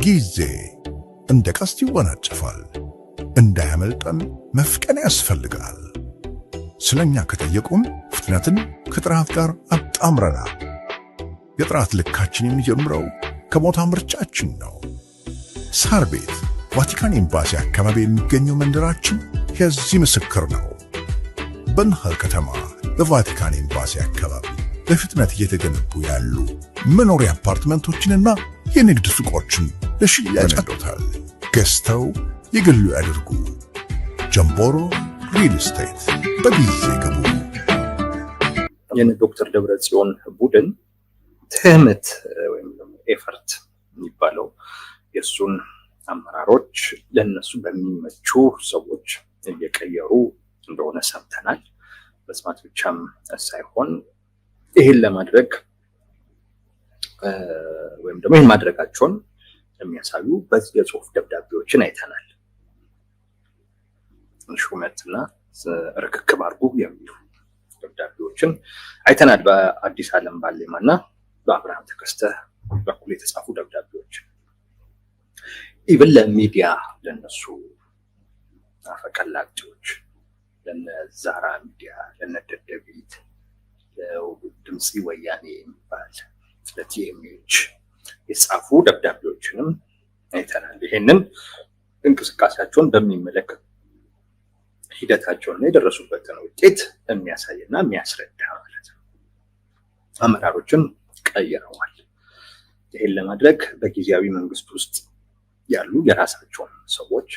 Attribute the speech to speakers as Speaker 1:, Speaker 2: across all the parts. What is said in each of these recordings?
Speaker 1: ጊዜ እንደ ቀስት ይወናጨፋል። እንዳያመልጠን መፍቀን ያስፈልጋል። ስለኛ ከጠየቁም ፍጥነትን ከጥራት ጋር አጣምረናል። የጥራት ልካችን የሚጀምረው ከቦታ ምርጫችን ነው። ሳር ቤት ቫቲካን ኤምባሲ አካባቢ የሚገኘው መንደራችን የዚህ ምስክር ነው። በናህል ከተማ በቫቲካን ኤምባሲ አካባቢ በፍጥነት እየተገነቡ ያሉ መኖሪያ አፓርትመንቶችንና የንግድ ሱቆችን ለሽያጭ አድርገዋል። ገዝተው የግሉ ያድርጉ። ጀምቦሮ ሪል ስቴት በጊዜ ገቡ።
Speaker 2: ዶክተር ደብረጽዮን ቡድን ትህምት ወይም ኤፈርት የሚባለው የሱን አመራሮች ለነሱ በሚመቹ ሰዎች እየቀየሩ እንደሆነ ሰምተናል። መስማት ብቻም ሳይሆን ይህን ለማድረግ ወይም ደግሞ ይህን ማድረጋቸውን የሚያሳዩ በዚህ የጽሁፍ ደብዳቤዎችን አይተናል። ሹመትና ርክክብ አድርጉ የሚሉ ደብዳቤዎችን አይተናል። በአዲስ ዓለም ባሌማና በአብርሃም ተከስተ በኩል የተጻፉ ደብዳቤዎች ኢቭን ለሚዲያ ለነሱ አፈቀላጤዎች ለነ ዛራ ሚዲያ ለነ ደደቢት ለድምፂ ወያኔ የሚባል ለቲኤምኤች የጻፉ ደብዳቤዎችንም አይተናል። ይሄንን እንቅስቃሴያቸውን በሚመለከት ሂደታቸውንና የደረሱበትን ውጤት የሚያሳይና የሚያስረዳ ማለት ነው። አመራሮችን ቀይረዋል። ይሄን ለማድረግ በጊዜያዊ መንግስት ውስጥ ያሉ የራሳቸውን ሰዎች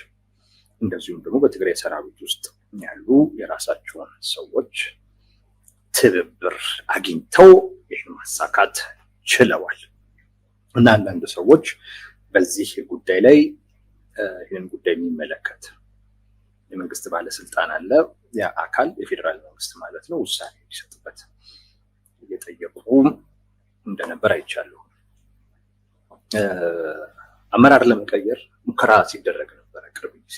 Speaker 2: እንደዚሁም ደግሞ በትግራይ ሰራዊት ውስጥ ያሉ የራሳቸውን ሰዎች ትብብር አግኝተው ይህን ማሳካት ችለዋል። እና አንዳንድ ሰዎች በዚህ ጉዳይ ላይ ይህን ጉዳይ የሚመለከት የመንግስት ባለስልጣን አለ፣ ያ አካል የፌዴራል መንግስት ማለት ነው፣ ውሳኔ እንዲሰጥበት እየጠየቁ እንደነበር አይቻለሁ። አመራር ለመቀየር ሙከራ ሲደረግ ነበር። ቅርብ ጊዜ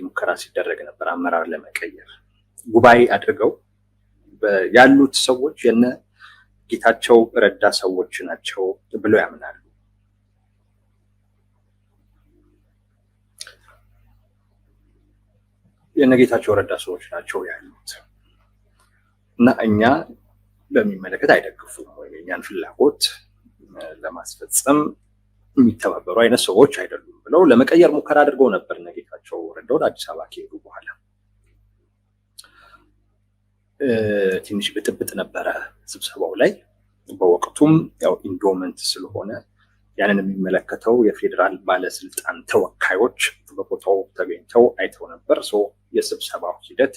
Speaker 2: ሙከራ ሲደረግ ነበር አመራር ለመቀየር። ጉባኤ አድርገው ያሉት ሰዎች የነ ጌታቸው ረዳ ሰዎች ናቸው ብለው ያምናሉ። የነ ጌታቸው ረዳ ሰዎች ናቸው ያሉት እና እኛ በሚመለከት አይደግፉም ወይም የኛን ፍላጎት ለማስፈጸም የሚተባበሩ አይነት ሰዎች አይደሉም ብለው ለመቀየር ሙከራ አድርገው ነበር። እነ ጌታቸው ረዳ ወደ አዲስ አበባ ከሄዱ በኋላ ትንሽ ብጥብጥ ነበረ ስብሰባው ላይ። በወቅቱም ያው ኢንዶመንት ስለሆነ ያንን የሚመለከተው የፌዴራል ባለስልጣን ተወካዮች በቦታው ተገኝተው አይተው ነበር። የስብሰባው ሂደት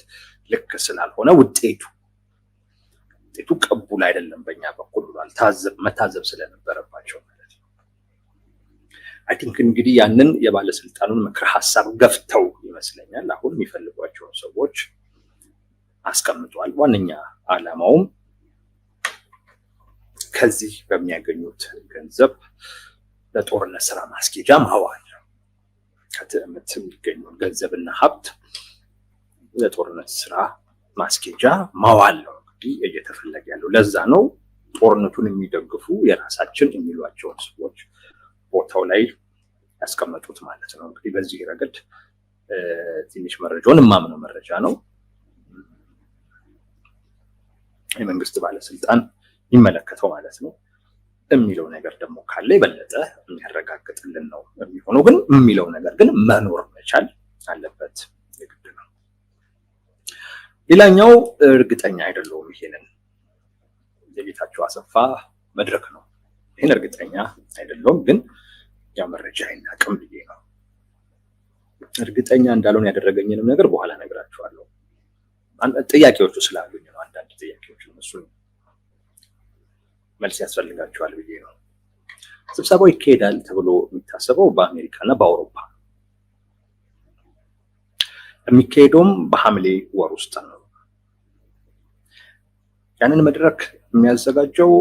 Speaker 2: ልክ ስላልሆነ ውጤቱ ቅቡል አይደለም በእኛ በኩል ብሏል። መታዘብ ስለነበረባቸው ማለት ነው። አይ ቲንክ እንግዲህ ያንን የባለስልጣኑን ምክር ሀሳብ ገፍተው ይመስለኛል አሁን የሚፈልጓቸውን ሰዎች አስቀምጧል። ዋነኛ ዓላማውም ከዚህ በሚያገኙት ገንዘብ ለጦርነት ስራ ማስኬጃ ማዋል፣ ከትዕምት የሚገኘውን ገንዘብና ሀብት ለጦርነት ስራ ማስኬጃ ማዋል ነው እንግዲህ እየተፈለገ ያለው። ለዛ ነው ጦርነቱን የሚደግፉ የራሳችን የሚሏቸውን ሰዎች ቦታው ላይ ያስቀመጡት ማለት ነው። እንግዲህ በዚህ ረገድ ትንሽ መረጃውን የማምነው መረጃ ነው። የመንግስት ባለስልጣን ይመለከተው ማለት ነው የሚለው ነገር ደግሞ ካለ የበለጠ የሚያረጋግጥልን ነው የሚሆነው። ግን የሚለው ነገር ግን መኖር መቻል አለበት፣ የግድ ነው። ሌላኛው እርግጠኛ አይደለሁም። ይሄንን የጌታቸው አሰፋ መድረክ ነው። ይሄን እርግጠኛ አይደለሁም፣ ግን ያ መረጃ አይናቅም ብዬ ነው። እርግጠኛ እንዳልሆን ያደረገኝንም ነገር በኋላ እነግራችኋለሁ። ጥያቄዎቹ ስላሉኝ ነው። አንዳንድ ጥያቄዎች እነሱን መልስ ያስፈልጋቸዋል ብዬ ነው። ስብሰባው ይካሄዳል ተብሎ የሚታሰበው በአሜሪካና በአውሮፓ የሚካሄደውም በሐምሌ ወር ውስጥ ነው። ያንን መድረክ የሚያዘጋጀው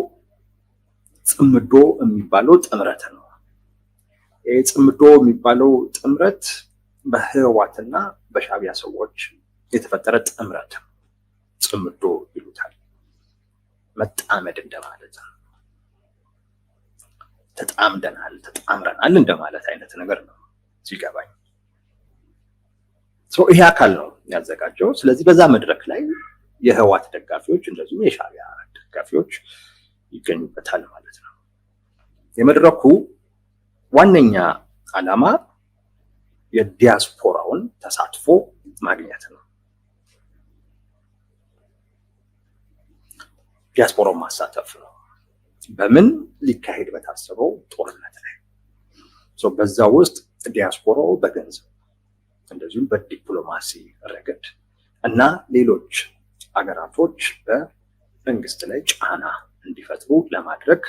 Speaker 2: ጽምዶ የሚባለው ጥምረት ነው። ይህ ጽምዶ የሚባለው ጥምረት በህወሓትና በሻዕቢያ ሰዎች የተፈጠረ ጥምረት ጽምዶ ይሉታል። መጣመድ እንደማለት ነው። ተጣምረናል እንደማለት አይነት ነገር ነው ሲገባኝ። ይሄ አካል ነው ያዘጋጀው። ስለዚህ በዛ መድረክ ላይ የህወሓት ደጋፊዎች እንደዚሁም የሻዕቢያ ደጋፊዎች ይገኙበታል ማለት ነው። የመድረኩ ዋነኛ ዓላማ የዲያስፖራውን ተሳትፎ ማግኘት ነው። ዲያስፖራውን ማሳተፍ ነው። በምን ሊካሄድ በታሰበው ጦርነት ላይ በዛ ውስጥ ዲያስፖራው በገንዘብ እንደዚሁም በዲፕሎማሲ ረገድ እና ሌሎች አገራቶች በመንግስት ላይ ጫና እንዲፈጥሩ ለማድረግ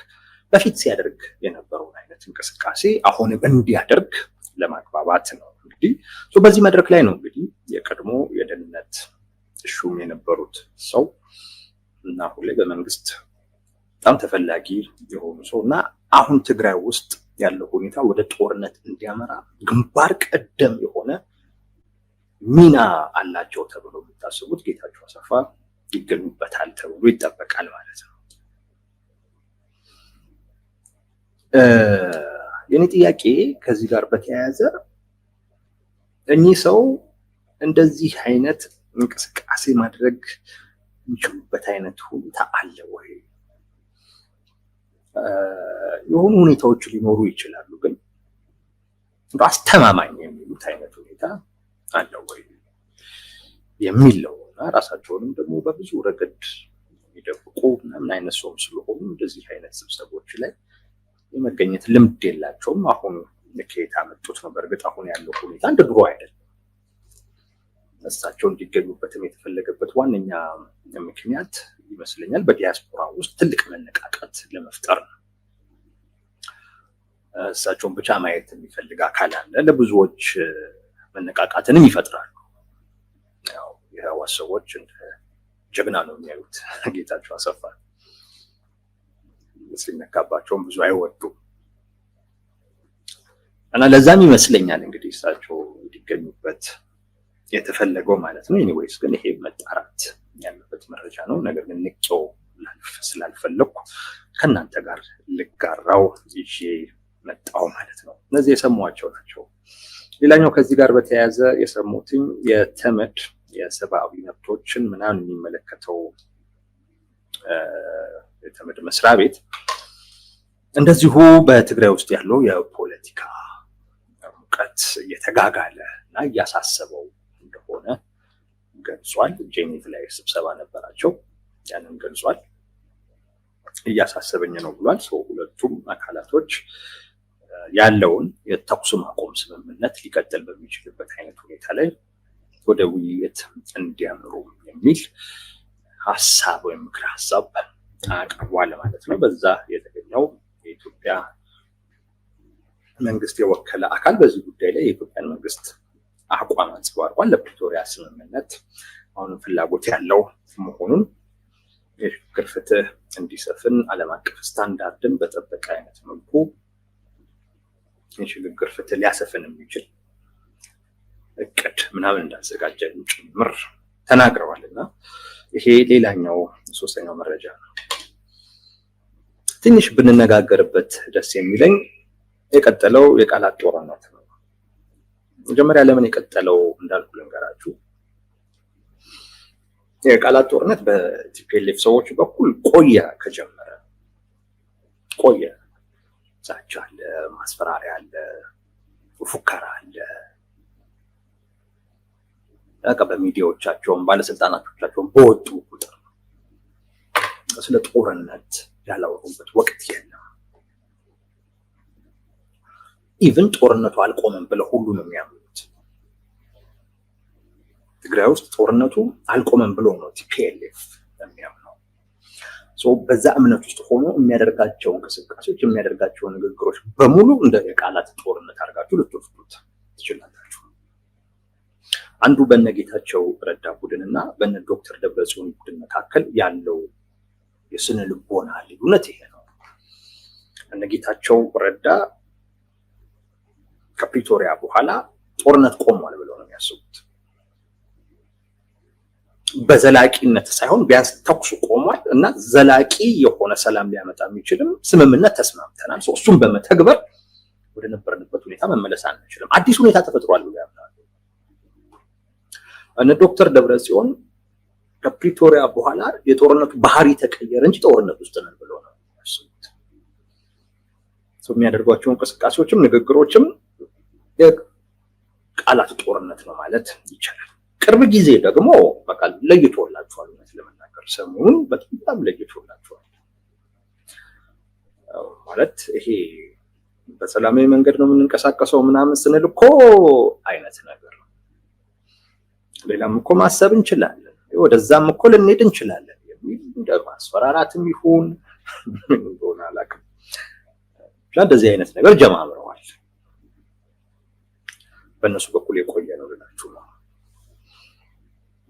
Speaker 2: በፊት ሲያደርግ የነበረውን አይነት እንቅስቃሴ አሁንም እንዲያደርግ ለማግባባት ነው። እንግዲህ በዚህ መድረክ ላይ ነው እንግዲህ የቀድሞ የደህንነት ሹም የነበሩት ሰው እና አሁን ላይ በመንግስት በጣም ተፈላጊ የሆኑ ሰው እና አሁን ትግራይ ውስጥ ያለው ሁኔታ ወደ ጦርነት እንዲያመራ ግንባር ቀደም የሆነ ሚና አላቸው ተብሎ የሚታሰቡት ጌታቸው አሰፋ ይገኙበታል ተብሎ ይጠበቃል ማለት ነው። የኔ ጥያቄ ከዚህ ጋር በተያያዘ እኚህ ሰው እንደዚህ አይነት እንቅስቃሴ ማድረግ የሚችሉበት አይነት ሁኔታ አለ ወይ? የሆኑ ሁኔታዎች ሊኖሩ ይችላሉ፣ ግን አስተማማኝ የሚሉት አይነት ሁኔታ አለ ወይ የሚለው እና ራሳቸውንም ደግሞ በብዙ ረገድ የሚደብቁ ምናምን አይነት ሰውም ስለሆኑ እንደዚህ አይነት ስብሰቦች ላይ የመገኘት ልምድ የላቸውም። አሁን ከየት አመጡት ነው? በእርግጥ አሁን ያለው ሁኔታ እንደ ድሮ አይደለም። እሳቸው እንዲገኙበትም የተፈለገበት ዋነኛ ምክንያት ይመስለኛል በዲያስፖራ ውስጥ ትልቅ መነቃቃት ለመፍጠር ነው። እሳቸውን ብቻ ማየት የሚፈልግ አካል አለ። ለብዙዎች መነቃቃትንም ይፈጥራሉ። ያው የህወሓት ሰዎች እንደ ጀግና ነው የሚያዩት ጌታቸው አሰፋ ሲነካባቸውም ብዙ አይወዱም እና ለዛም ይመስለኛል እንግዲህ እሳቸው እንዲገኙበት የተፈለገው ማለት ነው። ኤኒዌይስ ግን ይሄ መጣራት ያለበት መረጃ ነው። ነገር ግን ንቄው ስላልፈለኩ ከእናንተ ጋር ልጋራው ይዤ መጣው ማለት ነው። እነዚህ የሰሟቸው ናቸው። ሌላኛው ከዚህ ጋር በተያያዘ የሰሙትኝ የተመድ የሰብአዊ መብቶችን ምናምን የሚመለከተው የተመድ መስሪያ ቤት እንደዚሁ በትግራይ ውስጥ ያለው የፖለቲካ ሙቀት እየተጋጋለ እና እያሳሰበው እንደሆነ ገልጿል። ጄኔቭ ላይ ስብሰባ ነበራቸው፣ ያንን ገልጿል። እያሳሰበኝ ነው ብሏል። ሁለቱም አካላቶች ያለውን የተኩስ ማቆም ስምምነት ሊቀጥል በሚችልበት አይነት ሁኔታ ላይ ወደ ውይይት እንዲያምሩ የሚል ሀሳብ ወይም ምክረ ሀሳብ አቅርቧል ማለት ነው። በዛ የተገኘው የኢትዮጵያ መንግስት የወከለ አካል በዚህ ጉዳይ ላይ የኢትዮጵያን መንግስት አቋም አንጸባርቋል። ለፕሪቶሪያ ስምምነት አሁንም ፍላጎት ያለው መሆኑን፣ የሽግግር ፍትህ እንዲሰፍን ዓለም አቀፍ ስታንዳርድን በጠበቀ አይነት መልኩ የሽግግር ፍትህ ሊያሰፍን የሚችል እቅድ ምናምን እንዳዘጋጀ ጭምር ተናግረዋል። እና ይሄ ሌላኛው ሶስተኛው መረጃ ነው። ትንሽ ብንነጋገርበት ደስ የሚለኝ የቀጠለው የቃላት ጦርነት ነው። መጀመሪያ ለምን የቀጠለው እንዳልኩ ልንገራችሁ። የቃላት ጦርነት በቲፒኤልኤፍ ሰዎች በኩል ቆየ ከጀመረ ቆየ። ዛቻ አለ፣ ማስፈራሪያ አለ፣ ፉከራ አለ። በሚዲያዎቻቸውም ባለስልጣናቶቻቸውም በወጡ ቁጥር ስለ ጦርነት ያላወሩበት ወቅት የለም። ኢቭን ጦርነቱ አልቆመም ብለው ሁሉ ነው የሚያምኑት። ትግራይ ውስጥ ጦርነቱ አልቆመም ብሎ ነው ቲፒኤልኤፍ የሚያምነው። በዛ እምነት ውስጥ ሆኖ የሚያደርጋቸው እንቅስቃሴዎች፣ የሚያደርጋቸው ንግግሮች በሙሉ እንደ የቃላት ጦርነት አድርጋችሁ ልትወስዱት ትችላላችሁ። አንዱ በነጌታቸው ረዳ ቡድን እና በነ ዶክተር ደብረጽዮን ቡድን መካከል ያለው የስነ ልቦና ልዩነት ይሄ ነው። እነጌታቸው ረዳ ከፕሪቶሪያ በኋላ ጦርነት ቆሟል ብለው ነው የሚያስቡት። በዘላቂነት ሳይሆን ቢያንስ ተኩሱ ቆሟል እና ዘላቂ የሆነ ሰላም ሊያመጣ የሚችልም ስምምነት ተስማምተናል። እሱን በመተግበር ወደ ነበርንበት ሁኔታ መመለስ አንችልም። አዲስ ሁኔታ ተፈጥሯል ብለው ያምናሉ። እነ ዶክተር ደብረጽዮን ከፕሪቶሪያ በኋላ የጦርነቱ ባህሪ ተቀየረ እንጂ ጦርነት ውስጥ ነን ብለው ነው ያስቡት። የሚያደርጓቸው እንቅስቃሴዎችም ንግግሮችም የቃላት ጦርነት ነው ማለት ይቻላል። ቅርብ ጊዜ ደግሞ በቃ ለይቶላቸዋል። እውነት ለመናገር ሰሞኑን በጣም ለይቶላቸዋል። ማለት ይሄ በሰላማዊ መንገድ ነው የምንንቀሳቀሰው ምናምን ስንል እኮ አይነት ነገር ነው። ሌላም እኮ ማሰብ እንችላለን፣ ወደዛም እኮ ልንሄድ እንችላለን የሚል እንደ ማስፈራራትም ይሁን ምን እንደሆነ አላውቅም። እንደዚህ አይነት ነገር ጀማምረዋል። በእነሱ በኩል የቆየ ነው ልላችሁ ነው።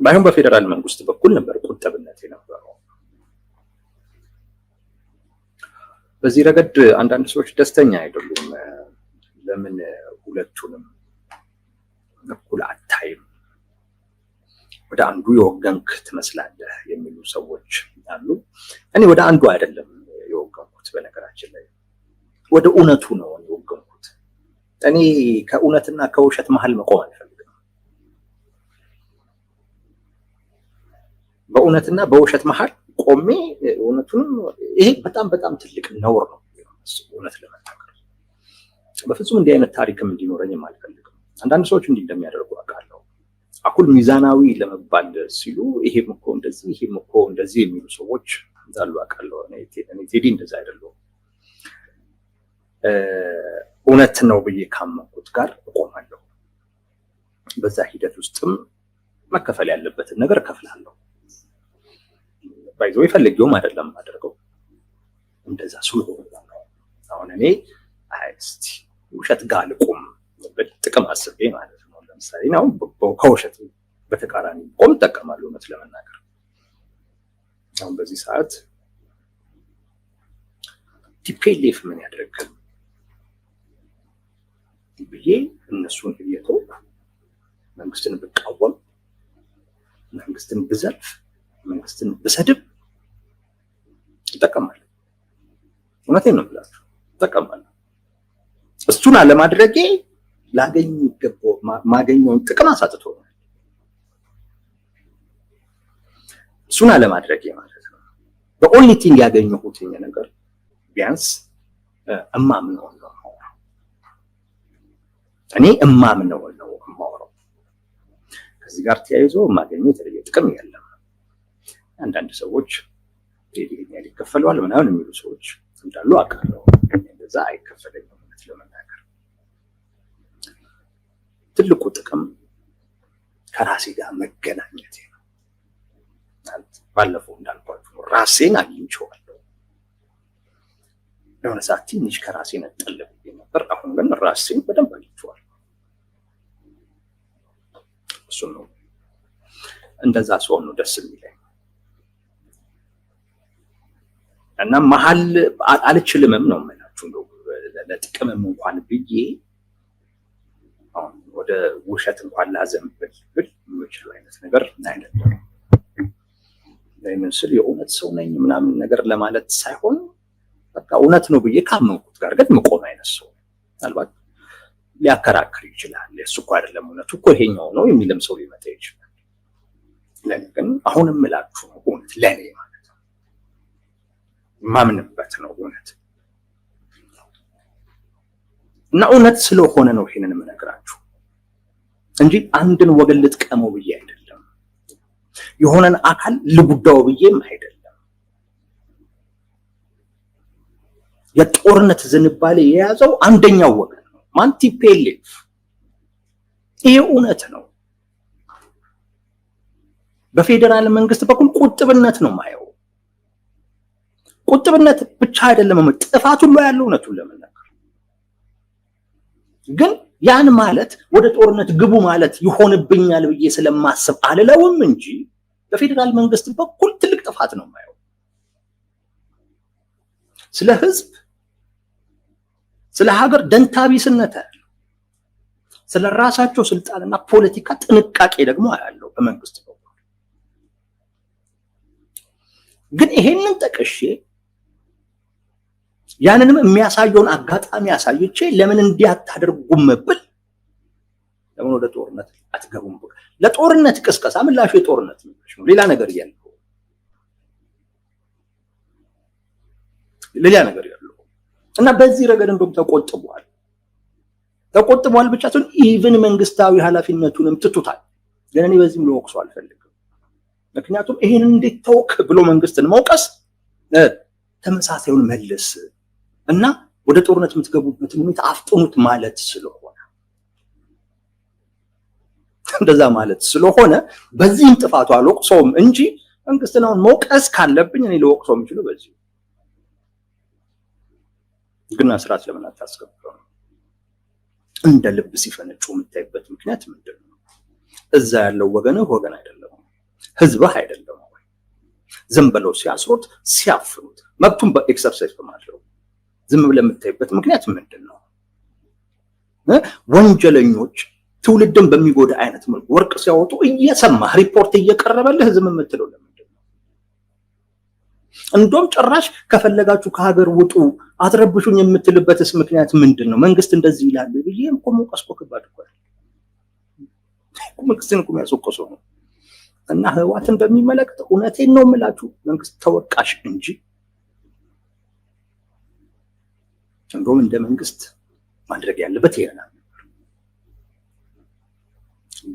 Speaker 2: ባይሆን በፌደራል መንግስት በኩል ነበር ቁጥብነት የነበረው። በዚህ ረገድ አንዳንድ ሰዎች ደስተኛ አይደሉም። ለምን ሁለቱንም እኩል አታይም፣ ወደ አንዱ የወገንክ ትመስላለህ የሚሉ ሰዎች አሉ። እኔ ወደ አንዱ አይደለም የወገንኩት፣ በነገራችን ላይ ወደ እውነቱ ነው የወገንኩት። እኔ ከእውነትና ከውሸት መሀል መቆም አልፈልግም። በእውነትና በውሸት መሀል ቆሜ እውነቱንም ይሄ በጣም በጣም ትልቅ ነውር ነው። እውነት ለመናገር በፍጹም እንዲህ አይነት ታሪክም እንዲኖረኝም አልፈልግም። አንዳንድ ሰዎች እንዲህ እንደሚያደርጉ አውቃለሁ። አኩል ሚዛናዊ ለመባል ሲሉ ይሄም እኮ እንደዚህ ይሄም እኮ እንደዚህ የሚሉ ሰዎች እንዳሉ አውቃለሁ። እኔ ቴዲ እንደዛ አይደለሁም። እውነት ነው ብዬ ካመንኩት ጋር እቆማለሁ። በዛ ሂደት ውስጥም መከፈል ያለበትን ነገር እከፍላለሁ። ባይዘው ይፈልጊውም አይደለም ማድረገው እንደዛ ስለሆነ ነው። አሁን እኔ እስቲ ውሸት ጋር ልቆም ጥቅም አስቤ ማለት ነው። ለምሳሌ ነው ከውሸት በተቃራኒ ቆም እጠቀማለሁ። እውነት ለመናገር አሁን በዚህ ሰዓት ቲፒኤልኤፍ ምን ያደርግ ብዬ እነሱን እየተወኩ መንግስትን ብቃወም፣ መንግስትን ብዘልፍ፣ መንግስትን ብሰድብ እጠቀማለሁ። እውነቴን ነው ብላችሁ እጠቀማለሁ። እሱን አለማድረጌ ላገኝ የሚገባው ማገኘውን ጥቅም አሳጥቶኛል። እሱን አለማድረጌ ማለት ነው። በኦንሊ ቲንግ ያገኘሁት ነገር ቢያንስ እማምነው ነው። እኔ እማምነው ነው የማወራው። ከዚህ ጋር ተያይዞ ማገኘው የተለየ ጥቅም የለም። አንዳንድ ሰዎች ይሄን ይከፈለዋል ምናምን የሚሉ ሰዎች እንዳሉ አውቃለሁ። እንደዛ አይከፈለኝም። እውነት ለመናገር ትልቁ ጥቅም ከራሴ ጋር መገናኘት ነው። ባለፈው እንዳልኳችሁ ራሴን አግኝቼዋለሁ። ለሆነ ሰዓት ትንሽ ከራሴ ነጠል ብዬ ነበር። አሁን ግን ራሴን በደንብ አግኝቼዋለሁ። እሱ ነው። እንደዛ ሲሆን ነው ደስ የሚለኝ። እና መሀል አልችልምም ነው የምላችሁ። ለጥቅምም እንኳን ብዬ አሁን ወደ ውሸት እንኳን ላዘንብል ብል የምችል አይነት ነገር አይደለም። ለምን ስል የእውነት ሰው ነኝ ምናምን ነገር ለማለት ሳይሆን በቃ እውነት ነው ብዬ ካመንኩት ጋር ግን መቆም አይነት ሰው። ምናልባት ሊያከራክር ይችላል። እሱ እኮ አይደለም እውነቱ እኮ ይሄኛው ነው የሚልም ሰው ሊመጣ ይችላል። ለኔ ግን አሁንም እላችሁ ነው እውነት ለኔ ማለት ነው ማምንበት ነው እውነት እና እውነት ስለሆነ ነው ይሄንን የምነግራችሁ እንጂ አንድን ወገን ልጥቀመው ብዬ አይደለም። የሆነን አካል ልጉዳው ብዬም አይደለም። የጦርነት ዝንባሌ የያዘው አንደኛው ወገን ነው። ማን? ቲፒኤልኤፍ። ይሄ እውነት ነው። በፌደራል መንግስት በኩል ቁጥብነት ነው ማየው። ቁጥብነት ብቻ አይደለም ጥፋት ሁሉ ያለው እውነቱን ለመናገር ግን ያን ማለት ወደ ጦርነት ግቡ ማለት ይሆንብኛል ብዬ ስለማስብ አልለውም እንጂ በፌደራል መንግስት በኩል ትልቅ ጥፋት ነው ማየው። ስለ ህዝብ ስለ ሀገር ደንታቢስነት ያለው ስለ ራሳቸው ስልጣንና ፖለቲካ ጥንቃቄ ደግሞ ያለው በመንግስት በኩል ግን ይሄንን ጠቅሼ ያንንም የሚያሳየውን አጋጣሚ ያሳይቼ ለምን እንዲህ አታደርጉም ብል ለምን ወደ ጦርነት አትገቡም? ለጦርነት ቅስቀሳ ምላሹ የጦርነት ነው፣ ሌላ ነገር ያለው እና በዚህ ረገድ እንደውም ተቆጥቧል ብቻ ሳይሆን ኢቭን መንግስታዊ ኃላፊነቱንም ትቱታል። ግን እኔ በዚህም ልወቅሰው አልፈልግም። ምክንያቱም ይሄን እንዴት ተውክ ብሎ መንግስትን መውቀስ ተመሳሳዩን መልስ እና ወደ ጦርነት የምትገቡበትን ሁኔታ አፍጥኑት ማለት ስለሆነ እንደዛ ማለት ስለሆነ በዚህም ጥፋቱ አልወቅሰውም እንጂ መንግስትን አሁን መውቀስ ካለብኝ እኔ ልወቅሰው የምችለው በዚህ ግና ስርዓት ለምን አታስከብረው? እንደ ልብ ሲፈነጩ የምታይበት ምክንያት ምንድን ነው? እዛ ያለው ወገን አይደለም፣ ህዝብህ አይደለም ወይ? ዝም ብለው ሲያስሩት ሲያፍኑት መብቱን በኤክሰርሳይዝ በማድረግ ዝም ብለህ የምታይበት ምክንያት ምንድን ነው? ወንጀለኞች ትውልድን በሚጎዳ አይነት መልኩ ወርቅ ሲያወጡ እየሰማህ ሪፖርት እየቀረበልህ ዝም የምትለው ለምንድን ነው? እንደውም ጭራሽ ከፈለጋችሁ ከሀገር ውጡ አትረብሹኝ የምትልበትስ ምክንያት ምንድን ነው? መንግስት እንደዚህ ይላል ብዬ እኮ መውቀስኮ ከባድ እኮ መንግስትን እኮ የሚያስወቅሰው ነው። እና ህወሓትን በሚመለከት እውነቴን ነው የምላችሁ መንግስት ተወቃሽ እንጂ እንደውም እንደ መንግስት ማድረግ ያለበት ይሄናል።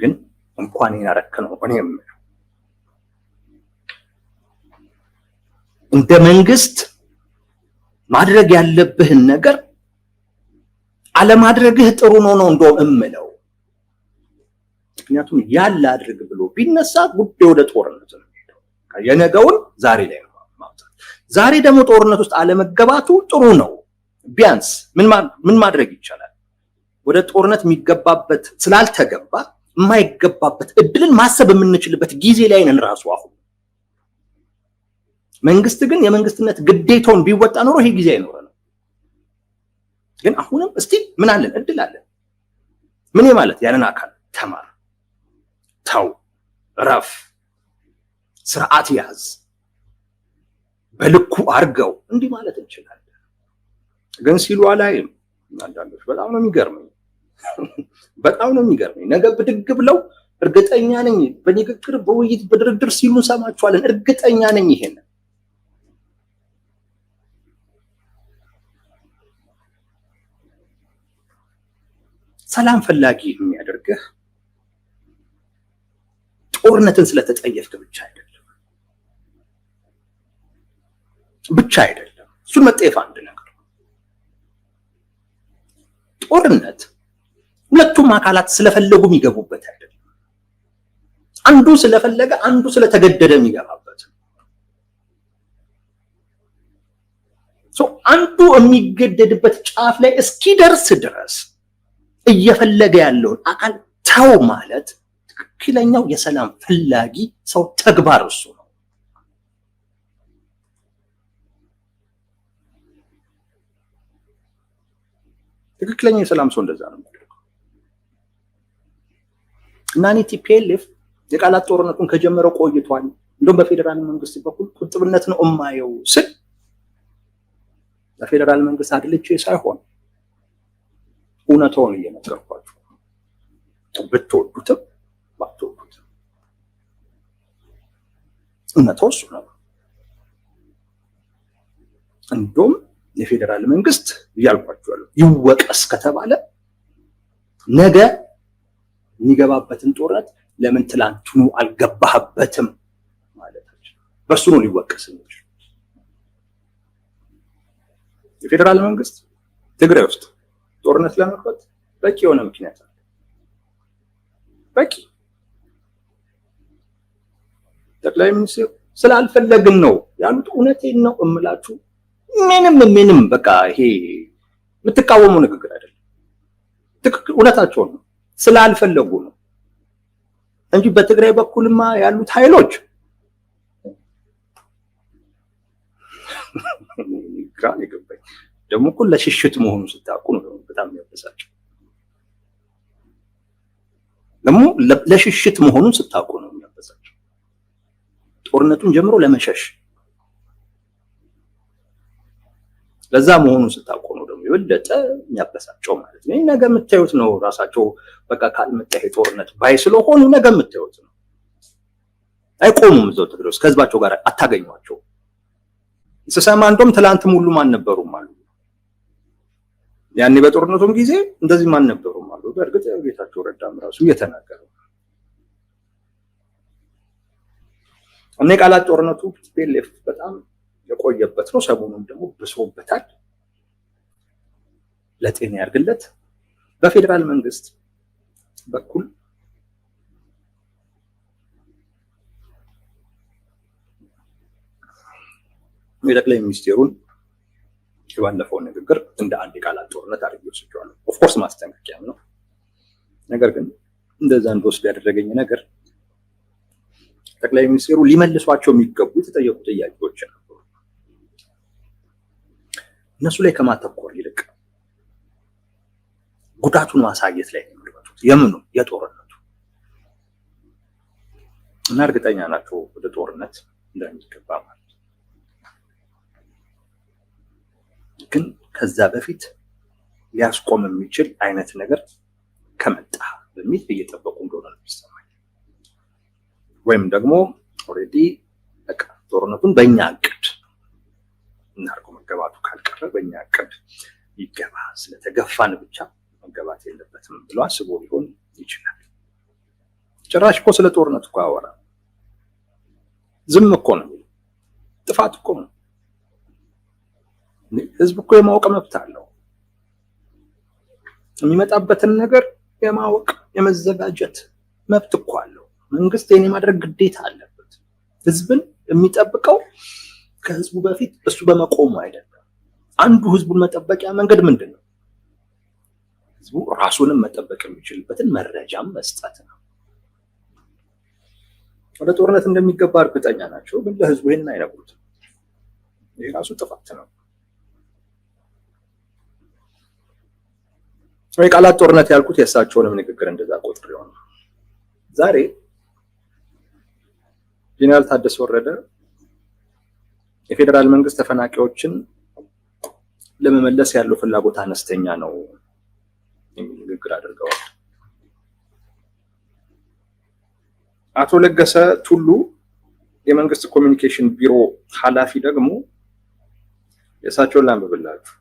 Speaker 2: ግን እንኳን ያረከ ነው እኔ የምለው እንደ መንግስት ማድረግ ያለብህን ነገር አለማድረግህ ጥሩ ነው እንደው እምለው። ምክንያቱም ያለ አድርግ ብሎ ቢነሳ ጉዳዩ ወደ ጦርነት ነው የሚሄደው። የነገውን ዛሬ ላይ ነው ማውጣት። ዛሬ ደግሞ ጦርነት ውስጥ አለመገባቱ ጥሩ ነው። ቢያንስ ምን ማድረግ ይቻላል? ወደ ጦርነት የሚገባበት ስላልተገባ የማይገባበት እድልን ማሰብ የምንችልበት ጊዜ ላይ ነን ራሱ አሁን። መንግስት ግን የመንግስትነት ግዴታውን ቢወጣ ኖሮ ይሄ ጊዜ አይኖረንም። ግን አሁንም እስቲ ምን አለን? እድል አለን። ምን ማለት ያንን አካል ተማር፣ ተው፣ ረፍ፣ ስርዓት ያዝ፣ በልኩ አርገው እንዲህ ማለት እንችላለን። ግን ሲሉ አላይም አንዳንዶች። በጣም ነው የሚገርመኝ። ነገ ብድግ ብለው እርግጠኛ ነኝ በንግግር በውይይት በድርድር ሲሉ ሰማቸዋለን። እርግጠኛ ነኝ ይሄን ሰላም ፈላጊ የሚያደርግህ ጦርነትን ስለተጠየፍክ ብቻ አይደለም። እሱን መጠየፍ አንድ ነገር። ጦርነት ሁለቱም አካላት ስለፈለጉ የሚገቡበት አይደለም። አንዱ ስለፈለገ አንዱ ስለተገደደ የሚገባበት። አንዱ የሚገደድበት ጫፍ ላይ እስኪደርስ ድረስ እየፈለገ ያለውን አካል ተው ማለት ትክክለኛው የሰላም ፈላጊ ሰው ተግባር እሱ ነው። ትክክለኛው የሰላም ሰው እንደዛ ነው የሚያደርገው። እና እኔ ቲፒኤልኤፍ የቃላት ጦርነቱን ከጀመረው ቆይቷል። እንደውም በፌዴራል መንግስት በኩል ቁጥብነት ነው የማየው ስል ለፌዴራል መንግስት አድልቼ ሳይሆን እውነታውን እየነገርኳችሁ ብትወዱትም ባትወዱትም እውነታው እሱ ነው። እንደውም የፌዴራል መንግስት እያልኳችሁ ይወቀስ ከተባለ ነገ የሚገባበትን ጦርነት ለምን ትላንቱኑ አልገባህበትም ማለታችን በሱ ነው ሊወቀስ እንጂ የፌዴራል መንግስት ትግራይ ውስጥ ጦርነት ለመክፈት በቂ የሆነ ምክንያት አለ። በቂ ጠቅላይ ሚኒስትሩ ስላልፈለግን ነው ያሉት። እውነቴን ነው እምላችሁ። ምንም በቃ ይሄ የምትቃወሙ ንግግር አይደለም። ትክክል እውነታቸው ነው። ስላልፈለጉ ነው እንጂ በትግራይ በኩልማ ያሉት ኃይሎች ግራ ይገባኝ። ደግሞ እኮ ለሽሽት መሆኑ ስታውቁ ነው በጣም የሚያበሳጨው። ደግሞ ለሽሽት መሆኑን ስታውቁ ነው የሚያበሳጨው። ጦርነቱን ጀምሮ ለመሸሽ ለዛ መሆኑን ስታውቁ ነው ደግሞ የበለጠ የሚያበሳጨው ማለት ነው። ነገ የምታዩት ነው። ራሳቸው በቃ ካልመጣ ይሄ ጦርነት ባይ ስለሆኑ ነገ የምታዩት ነው። አይቆሙም እዛው ትግሬ ውስጥ ከህዝባቸው ጋር አታገኟቸው። ስሰማ እንደውም ትላንትም ሁሉም አልነበሩም አሉ። ያኔ በጦርነቱም ጊዜ እንደዚህም አልነበሩም አሉ። በእርግጥ ጌታቸው ረዳም ራሱ እየተናገረ እኔ ቃላት ጦርነቱ ቲፒኤልኤፍ በጣም የቆየበት ነው። ሰሞኑን ደግሞ ብሶበታል። ለጤና ያርግለት። በፌዴራል መንግስት በኩል የጠቅላይ ሚኒስቴሩን የባለፈው ንግግር እንደ አንድ የቃላት ጦርነት አድርጌ ወስጄዋለሁ። ኦፍኮርስ ማስጠንቀቂያም ነው። ነገር ግን እንደዛ እንደወስድ ያደረገኝ ነገር ጠቅላይ ሚኒስቴሩ ሊመልሷቸው የሚገቡ የተጠየቁ ጥያቄዎች ነበሩ። እነሱ ላይ ከማተኮር ይልቅ ጉዳቱን ማሳየት ላይ ነው የሚመጡት። የምኑ የጦርነቱ እና እርግጠኛ ናቸው ወደ ጦርነት እንደሚገባ ማለት ግን ከዛ በፊት ሊያስቆም የሚችል አይነት ነገር ከመጣ በሚል እየጠበቁ እንደሆነ ነው የሚሰማኝ። ወይም ደግሞ ኦልሬዲ በቃ ጦርነቱን በእኛ እቅድ እናድርገው፣ መገባቱ ካልቀረ በእኛ እቅድ ይገባ፣ ስለተገፋን ብቻ መገባት የለበትም ብሎ አስቦ ሊሆን ይችላል። ጭራሽ እኮ ስለ ጦርነት እኮ አወራ ዝም እኮ ነው። ጥፋት እኮ ነው። ህዝብ እኮ የማወቅ መብት አለው። የሚመጣበትን ነገር የማወቅ የመዘጋጀት መብት እኮ አለው። መንግስት የኔ ማድረግ ግዴታ አለበት። ህዝብን የሚጠብቀው ከህዝቡ በፊት እሱ በመቆሙ አይደለም። አንዱ ህዝቡን መጠበቂያ መንገድ ምንድን ነው? ህዝቡ ራሱንም መጠበቅ የሚችልበትን መረጃም መስጠት ነው። ወደ ጦርነት እንደሚገባ እርግጠኛ ናቸው፣ ግን ለህዝቡ ይሄን አይነግሩትም። ይሄ ራሱ ጥፋት ነው። የቃላት ጦርነት ያልኩት የእሳቸውንም ንግግር እንደዛ ቆጥሬው ነው። ዛሬ ጄኔራል ታደሰ ወረደ የፌዴራል መንግስት ተፈናቃዮችን ለመመለስ ያለው ፍላጎት አነስተኛ ነው የሚል ንግግር አድርገዋል። አቶ ለገሰ ቱሉ የመንግስት ኮሚኒኬሽን ቢሮ ኃላፊ ደግሞ የእሳቸውን ላንብብላችሁ።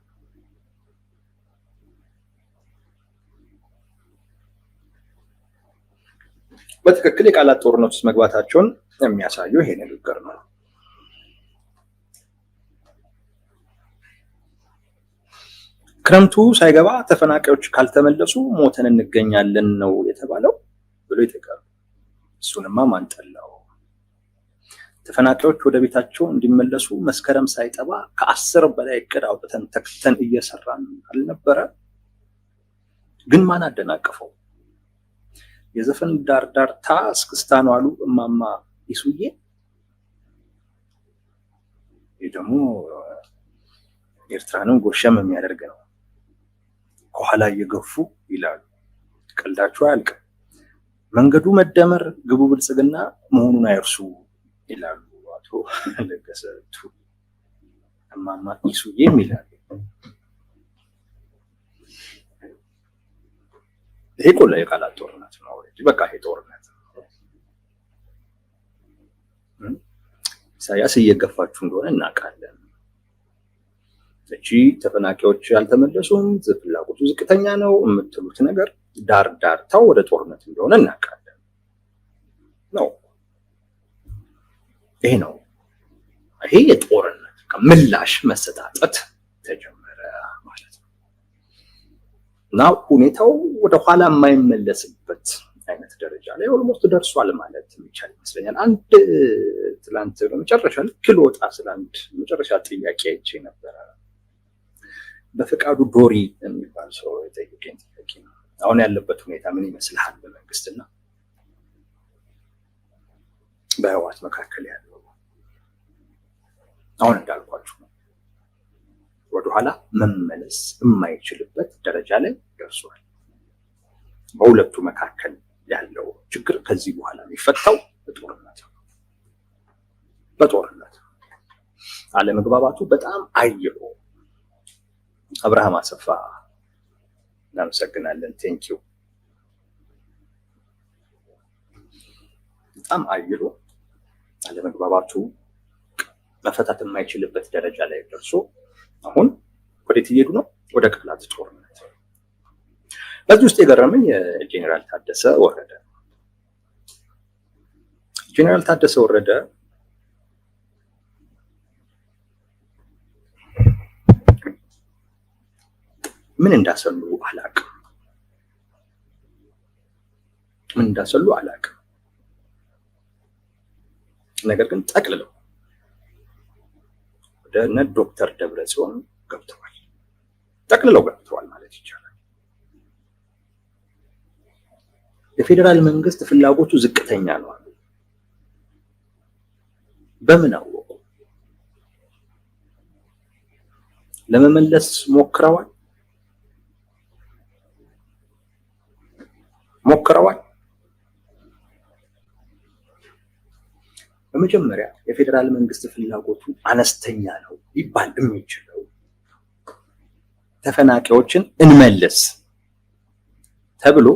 Speaker 2: በትክክል የቃላት ጦርነት ውስጥ መግባታቸውን የሚያሳየው ይሄ ንግግር ነው። ክረምቱ ሳይገባ ተፈናቃዮች ካልተመለሱ ሞተን እንገኛለን ነው የተባለው ብሎ ይጠይቃሉ። እሱንማ ማን ጠላው? ተፈናቃዮች ወደ ቤታቸው እንዲመለሱ መስከረም ሳይጠባ ከ10 በላይ እቅድ አውጥተን ተክተን እየሰራን አልነበረ? ግን ማን አደናቀፈው? የዘፈን ዳርዳርታ እስክስታ ነው አሉ እማማ ይሱዬ። ይህ ደግሞ ኤርትራንም ጎሸም የሚያደርግ ነው። ከኋላ እየገፉ ይላሉ። ቀልዳቸው አያልቅም። መንገዱ መደመር ግቡ ብልጽግና መሆኑን አይርሱ ይላሉ አቶ ለገሰ ቱሉ። እማማ ይሱዬም ይላሉ። ይሄ ቆላ የቃላት ጦርነት ነው። በቃ ይሄ ጦርነት ኢሳያስ እየገፋችሁ እንደሆነ እናውቃለን። እቺ ተፈናቃዮች ያልተመለሱም ፍላጎቱ ዝቅተኛ ነው የምትሉት ነገር ዳር ዳርታው ወደ ጦርነት እንደሆነ እናውቃለን ነው። ይሄ ነው። ይሄ የጦርነት ምላሽ መሰጣጠት ተጀመረ ማለት ነው። እና ሁኔታው ወደ ኋላ የማይመለስበት አይነት ደረጃ ላይ ኦልሞስት ደርሷል ማለት የሚቻል ይመስለኛል። አንድ ትላንት በመጨረሻ ልወጣ ስለ አንድ መጨረሻ ጥያቄ አይቼ ነበረ። በፈቃዱ ዶሪ የሚባል ሰው የጠየቀኝ ጥያቄ ነው። አሁን ያለበት ሁኔታ ምን ይመስልሃል በመንግስትና በህወሓት መካከል ያለው? አሁን እንዳልኳችሁ ነው፣ ወደኋላ መመለስ የማይችልበት ደረጃ ላይ ደርሷል። በሁለቱ መካከል ያለው ችግር ከዚህ በኋላ የሚፈታው በጦርነት አለመግባባቱ በጣም አይሎ አብርሃም አሰፋ እናመሰግናለን። ቴንኪው። በጣም አይሎ አለመግባባቱ መፈታት የማይችልበት ደረጃ ላይ ደርሶ አሁን ወዴት እየሄዱ ነው? ወደ ቃላት ጦርነት። በዚህ ውስጥ የገረመኝ የጄኔራል ታደሰ ወረደ ምን እንዳሰሉ አላቅም። ነገር ግን ጠቅልለው ወደ ዶክተር ደብረጽዮን ገብተዋል ማለት ይቻላል። የፌዴራል መንግስት ፍላጎቱ ዝቅተኛ ነው አሉ። በምን አወቁ? ለመመለስ ሞክረዋል። በመጀመሪያ የፌዴራል መንግስት ፍላጎቱ አነስተኛ ነው ሊባል የሚችለው ተፈናቃዮችን እንመልስ ተብሎ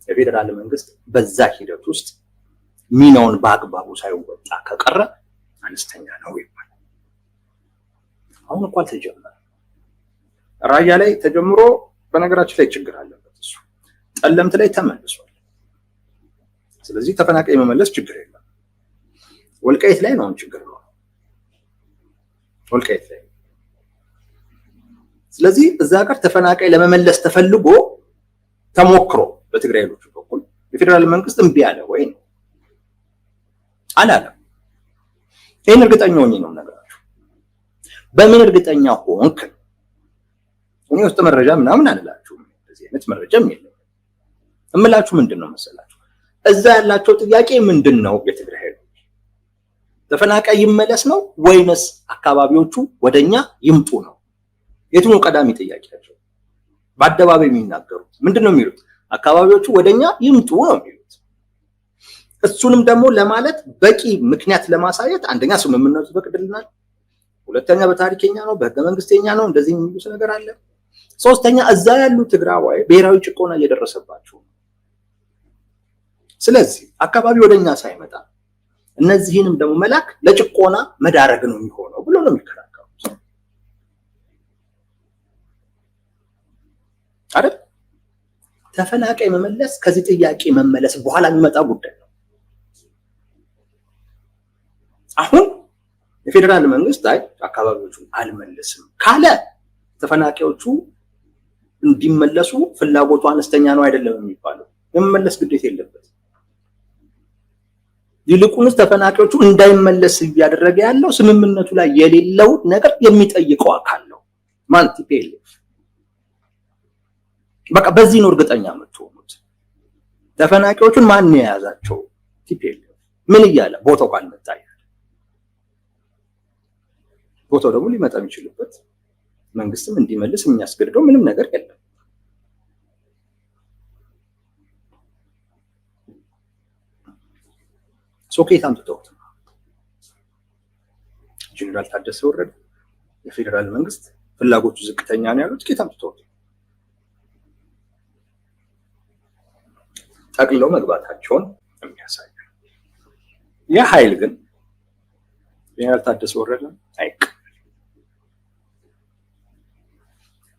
Speaker 2: የፌዴራል መንግስት በዛ ሂደት ውስጥ ሚናውን በአግባቡ ሳይወጣ ከቀረ አነስተኛ ነው ይባላል። አሁን እንኳን ተጀመረ። ራያ ላይ ተጀምሮ በነገራችን ላይ ችግር አለበት እሱ። ጠለምት ላይ ተመልሷል። ስለዚህ ተፈናቃይ መመለስ ችግር የለም። ወልቃይት ላይ ነው ችግር ነው። ወልቃይት ላይ ስለዚህ እዛ ጋር ተፈናቃይ ለመመለስ ተፈልጎ ተሞክሮ በትግራይ ኃይሎች በኩል የፌዴራል መንግስት እምቢ አለ ወይ ነው አላለም። ይሄን እርግጠኛ ሆኜ ነው ነገራችሁ። በምን እርግጠኛ ሆንክ? እኔ ውስጥ መረጃ ምናምን አልላችሁም። እንደዚህ አይነት መረጃም የለም። እምላችሁ ምንድነው መሰላችሁ? እዛ ያላቸው ጥያቄ ምንድነው? የትግራይ ኃይሎች ተፈናቃይ ይመለስ ነው ወይንስ አካባቢዎቹ ወደኛ ይምጡ ነው? የቱ ነው ቀዳሚ ጥያቄያቸው? በአደባባይ የሚናገሩት ምንድነው የሚሉት? አካባቢዎቹ ወደኛ ይምጡ ነው የሚሉት። እሱንም ደግሞ ለማለት በቂ ምክንያት ለማሳየት አንደኛ ስምምነቱ ይፈቅድልናል፣ ሁለተኛ በታሪከኛ ነው፣ በህገ መንግስተኛ ነው፣ እንደዚህ የሚሉት ነገር አለ። ሶስተኛ እዛ ያሉ ትግራዋይ ብሔራዊ ጭቆና እየደረሰባቸው ነው። ስለዚህ አካባቢ ወደኛ ሳይመጣ እነዚህንም ደግሞ መላክ ለጭቆና መዳረግ ነው የሚሆነው ብሎ ነው የሚከራከሩት አይደል? ተፈናቃይ መመለስ ከዚህ ጥያቄ መመለስ በኋላ የሚመጣ ጉዳይ ነው። አሁን የፌዴራል መንግስት አካባቢዎቹን አልመለስም ካለ ተፈናቃዮቹ እንዲመለሱ ፍላጎቱ አነስተኛ ነው አይደለም የሚባለው። የመመለስ ግዴታ የለበት። ይልቁንስ ተፈናቃዮቹ እንዳይመለስ እያደረገ ያለው ስምምነቱ ላይ የሌለው ነገር የሚጠይቀው አካል ነው። ማን? ቲፒኤልኤፍ። በቃ በዚህ ነው እርግጠኛ የምትሆኑት። ተፈናቃዮቹን ማን የያዛቸው? ቲፒኤልኤፍ። ምን እያለ? ቦታው ካልመጣ ይላል። ቦታው ደግሞ ሊመጣ የሚችልበት መንግስትም እንዲመልስ የሚያስገድደው ምንም ነገር የለም። ሶኬት አምጥተውት ጄኔራል ታደሰ ወረደ የፌዴራል መንግስት ፍላጎቱ ዝቅተኛ ነው ያሉት ኬት አምጥተውት ጠቅልለው መግባታቸውን የሚያሳይ ያ ኃይል ግን ጄኔራል ታደሰ ወረደ አይቅ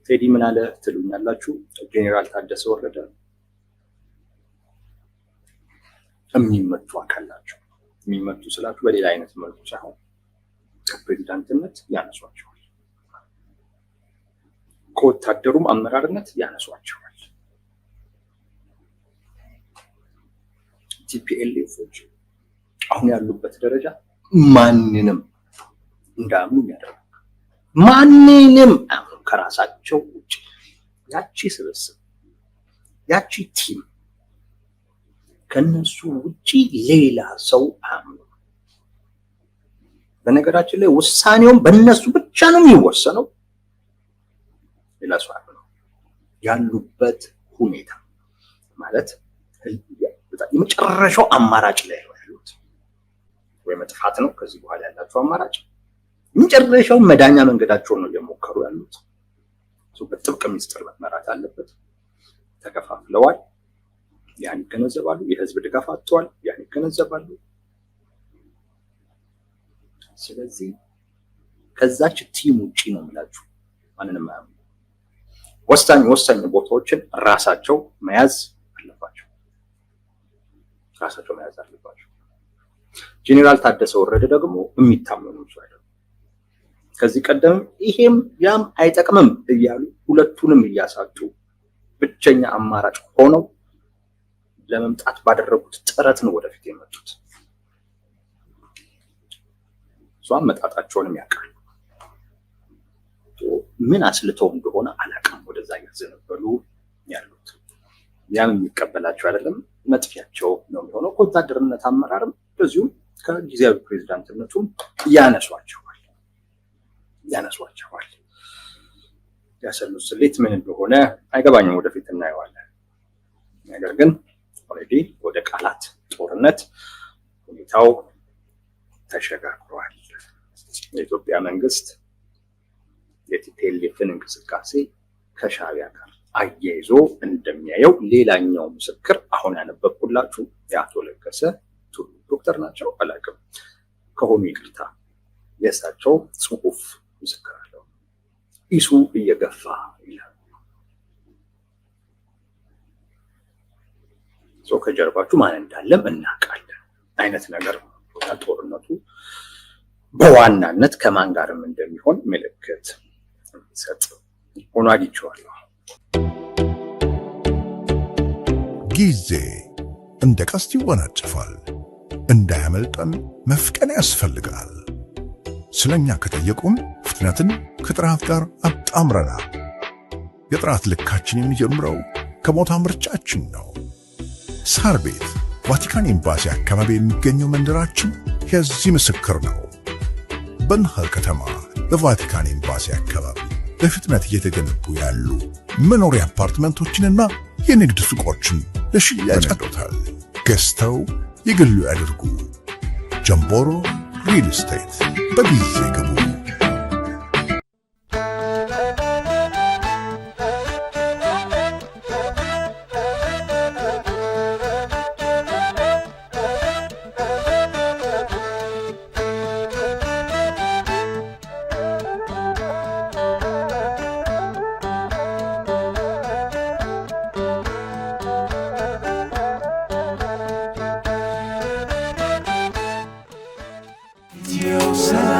Speaker 2: ቴዲ ምን አለ ትሉኛላችሁ? ጄኔራል ታደሰ ወረደ የሚመቱ አካል ናቸው። የሚመቱ ስላችሁ በሌላ አይነት መልኩ ሳይሆን ከፕሬዝዳንትነት ያነሷቸዋል፣ ከወታደሩም አመራርነት ያነሷቸዋል። ቲፒኤልኤፎች አሁን ያሉበት ደረጃ ማንንም እንዳያምኑ ያደርጋል። ማንንም አያምኑ ከራሳቸው ውጭ። ያቺ ስብስብ ያቺ ቲም ከነሱ ውጪ ሌላ ሰው አያምኑ። በነገራችን ላይ ውሳኔውም በእነሱ ብቻ ነው የሚወሰነው። ሌላ ሰው አያምኑ። ያሉበት ሁኔታ ማለት የመጨረሻው አማራጭ ላይ ነው ያሉት። ወይ መጥፋት ነው ከዚህ በኋላ ያላቸው አማራጭ። የመጨረሻው መዳኛ መንገዳቸውን ነው እየሞከሩ ያሉት። በጥብቅ ሚስጥር መመራት አለበት። ተከፋፍለዋል፣ ያን ይገነዘባሉ። የህዝብ ድጋፍ አጥተዋል፣ ያን ይገነዘባሉ። ስለዚህ ከዛች ቲም ውጪ ነው የምላችሁ ማንንም አያምኑ። ወሳኝ ቦታዎችን ራሳቸው መያዝ አለባቸው። ጄኔራል ታደሰ ወረደ ደግሞ የሚታመኑ ሰው አይደለም። ከዚህ ቀደም ይሄም ያም አይጠቅምም እያሉ ሁለቱንም እያሳጡ ብቸኛ አማራጭ ሆነው ለመምጣት ባደረጉት ጥረት ነው ወደፊት የመጡት። ሷም መጣጣቸውንም ያውቃል። ምን አስልተው እንደሆነ አላውቅም ወደዛ ያዘነበሉ ያሉት። ያም የሚቀበላቸው አይደለም፣ መጥፊያቸው ነው የሚሆነው። ከወታደርነት አመራርም በዚሁ ከጊዜያዊ ፕሬዝዳንትነቱም ያነሷቸዋል። ያሰሉት ስሌት ምን እንደሆነ አይገባኝም፣ ወደፊት እናየዋለን። ነገር ግን ኦልሬዲ ወደ ቃላት ጦርነት ሁኔታው ተሸጋግሯል። የኢትዮጵያ መንግስት የቲፒኤልኤፍን እንቅስቃሴ ከሻዕቢያ ጋር አያይዞ እንደሚያየው ሌላኛው ምስክር አሁን ያነበብኩላችሁ የአቶ ለገሰ ቱሉ ዶክተር ናቸው፣ አላውቅም ከሆኑ ይቅርታ፣ የእሳቸው ጽሁፍ ምስክር አለው። ኢሱ እየገፋ ይላል። ከጀርባችሁ ማን እንዳለም እናውቃለን አይነት ነገር ነው። ጦርነቱ በዋናነት ከማን ጋርም እንደሚሆን ምልክት ሰጥ ሆኖ አግኝቼዋለሁ።
Speaker 1: ጊዜ እንደ ቀስት ይወናጨፋል፣ እንዳያመልጠን መፍቀን ያስፈልጋል። ስለኛ ከጠየቁም ፍጥነትን ከጥራት ጋር አጣምረናል። የጥራት ልካችን የሚጀምረው ከቦታ ምርጫችን ነው። ሳር ቤት ቫቲካን ኤምባሲ አካባቢ የሚገኘው መንደራችን የዚህ ምስክር ነው። በንሃር ከተማ በቫቲካን ኤምባሲ አካባቢ በፍጥነት እየተገነቡ ያሉ መኖሪያ አፓርትመንቶችንና የንግድ ሱቆችን ለሽያጭ አድርገውታል። ገዝተው የግሉ ያድርጉ። ጀምቦሮ ሪል ስቴት። በጊዜ ግቡ።
Speaker 3: Yo,